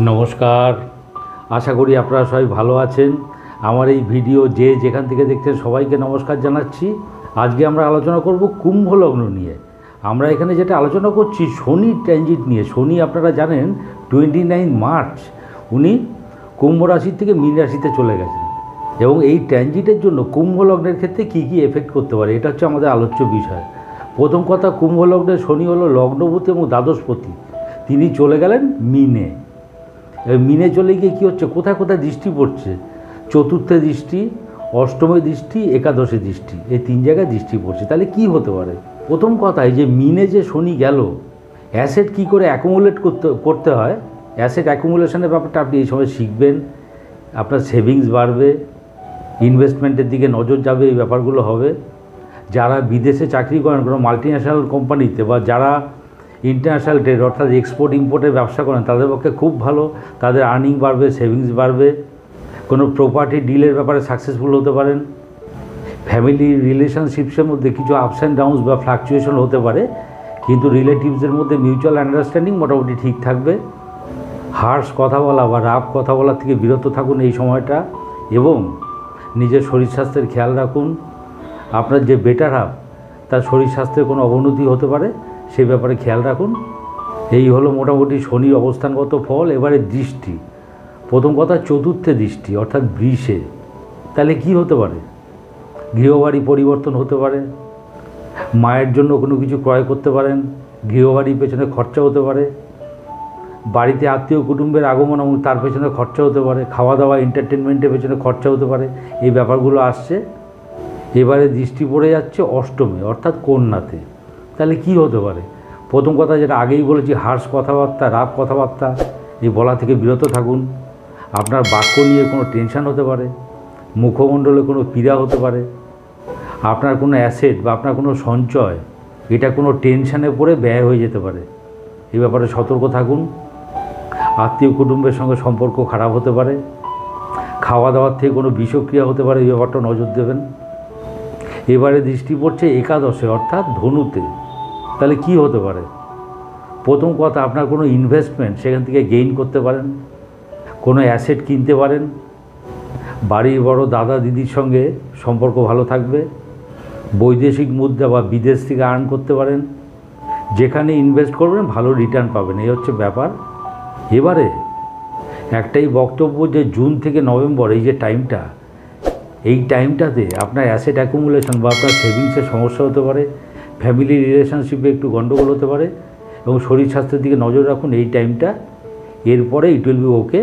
নমস্কার, আশা করি আপনারা সবাই ভালো আছেন। আমার এই ভিডিও যে যেখান থেকে দেখছেন সবাইকে নমস্কার জানাচ্ছি। আজকে আমরা আলোচনা করব কুম্ভ লগ্ন নিয়ে। আমরা এখানে যেটা আলোচনা করছি শনি ট্রানজিট নিয়ে। শনি আপনারা জানেন 29 মার্চ উনি কুম্ভ রাশি থেকে মীন রাশিতে চলে গেছেন, এবং এই ট্রানজিটের জন্য কুম্ভ লগ্নের ক্ষেত্রে কী কী এফেক্ট করতে পারে এটা হচ্ছে আমাদের আলোচ্য বিষয়। প্রথম কথা, কুম্ভ লগ্নের শনি হলো লগ্নপতি এবং দ্বাদশপতি। তিনি চলে গেলেন মিনে। মিনে চলে গিয়ে কী হচ্ছে, কোথায় কোথায় দৃষ্টি পড়ছে? চতুর্থে দৃষ্টি, অষ্টমে দৃষ্টি, একাদশে দৃষ্টি, এই তিন জায়গায় দৃষ্টি পড়ছে। তাহলে কি হতে পারে? প্রথম কথা, এই যে মিনে যে শনি গেল, অ্যাসেট কী করে অ্যাকুমুলেট করতে হয়, অ্যাসেট অ্যাকুমুলেশনের ব্যাপারটা আপনি এই সময় শিখবেন। আপনার সেভিংস বাড়বে, ইনভেস্টমেন্টের দিকে নজর যাবে, এই ব্যাপারগুলো হবে। যারা বিদেশে চাকরি করেন কোনো মাল্টিন্যাশনাল কোম্পানিতে, বা যারা ইন্টারন্যাশনাল ট্রেড অর্থাৎ এক্সপোর্ট ইম্পোর্টের ব্যবসা করেন, তাদের পক্ষে খুব ভালো। তাদের আর্নিং বাড়বে, সেভিংস বাড়বে। কোনো প্রপার্টি ডিলের ব্যাপারে সাকসেসফুল হতে পারেন। ফ্যামিলি রিলেশনশিপসের মধ্যে কিছু আপস অ্যান্ড ডাউনস বা ফ্লাকচুয়েশন হতে পারে, কিন্তু রিলেটিভসের মধ্যে মিউচুয়াল আন্ডারস্ট্যান্ডিং মোটামুটি ঠিক থাকবে। হার্শ কথা বলা বা রাফ কথা বলার থেকে বিরত থাকুন এই সময়টা, এবং নিজের শরীর স্বাস্থ্যের খেয়াল রাখুন। আপনার যে বেটার হাফ, তার শরীর স্বাস্থ্যের কোনো অবনতি হতে পারে, সেই ব্যাপারে খেয়াল রাখুন। এই হলো মোটামুটি শনির অবস্থানগত ফল। এবারে দৃষ্টি। প্রথম কথা, চতুর্থে দৃষ্টি অর্থাৎ বৃষে। তাহলে কি হতে পারে? গৃহবাড়ি পরিবর্তন হতে পারে, মায়ের জন্য কোনো কিছু ক্রয় করতে পারেন, গৃহবাড়ির পেছনে খরচা হতে পারে, বাড়িতে আত্মীয় কুটুম্বের আগমন এবং তার পেছনে খরচা হতে পারে, খাওয়া দাওয়া এন্টারটেনমেন্টের পেছনে খরচা হতে পারে, এই ব্যাপারগুলো আসছে। এবারে দৃষ্টি পড়ে যাচ্ছে অষ্টমে অর্থাৎ কন্যাতে। তাহলে কি হতে পারে? প্রথম কথা, যেটা আগেই বলেছি, হার্শ কথাবার্তা, রাফ কথাবার্তা, এই বলা থেকে বিরত থাকুন। আপনার বাক্য নিয়ে কোনো টেনশান হতে পারে, মুখমণ্ডলে কোনো পীড়া হতে পারে, আপনার কোনো অ্যাসেট বা আপনার কোনো সঞ্চয় এটা কোনো টেনশানে পড়ে ব্যয় হয়ে যেতে পারে। এই ব্যাপারে সতর্ক থাকুন। আত্মীয় কুটুম্বের সঙ্গে সম্পর্ক খারাপ হতে পারে, খাওয়া দাওয়ার থেকে কোনো বিষক্রিয়া হতে পারে, এই ব্যাপারটা নজর দেবেন। এবারে দৃষ্টি পড়ছে একাদশে অর্থাৎ ধনুতে। তাহলে কি হতে পারে? প্রথম কথা, আপনার কোনো ইনভেস্টমেন্ট সেখান থেকে গেইন করতে পারেন, কোনো অ্যাসেট কিনতে পারেন, বাড়ির বড় দাদা দিদির সঙ্গে সম্পর্ক ভালো থাকবে, বৈদেশিক মুদ্রা বা বিদেশ থেকে আর্ন করতে পারেন, যেখানে ইনভেস্ট করবেন ভালো রিটার্ন পাবেন, এই হচ্ছে ব্যাপার। এবারে একটাই বক্তব্য যে জুন থেকে নভেম্বর এই যে টাইমটা, এই টাইমটাতে আপনার অ্যাসেট অ্যাকুমুলেশন বা আপনার সেভিংসের সমস্যা হতে পারে, ফ্যামিলি রিলেশনশিপে একটু গণ্ডগোল হতে পারে, এবং শরীর স্বাস্থ্যের দিকে নজর রাখুন এই টাইমটা। এরপরে ইট উইল বি ওকে,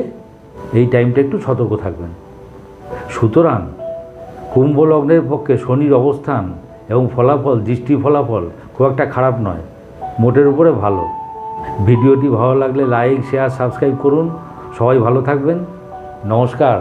এই টাইমটা একটু সতর্ক থাকবেন। সুতরাং কুম্ভ লগ্নের পক্ষে শনির অবস্থান এবং ফলাফল, দৃষ্টি ফলাফল খুব একটা খারাপ নয়, মোটের উপরে ভালো। ভিডিওটি ভালো লাগলে লাইক, শেয়ার, সাবস্ক্রাইব করুন। সবাই ভালো থাকবেন। নমস্কার।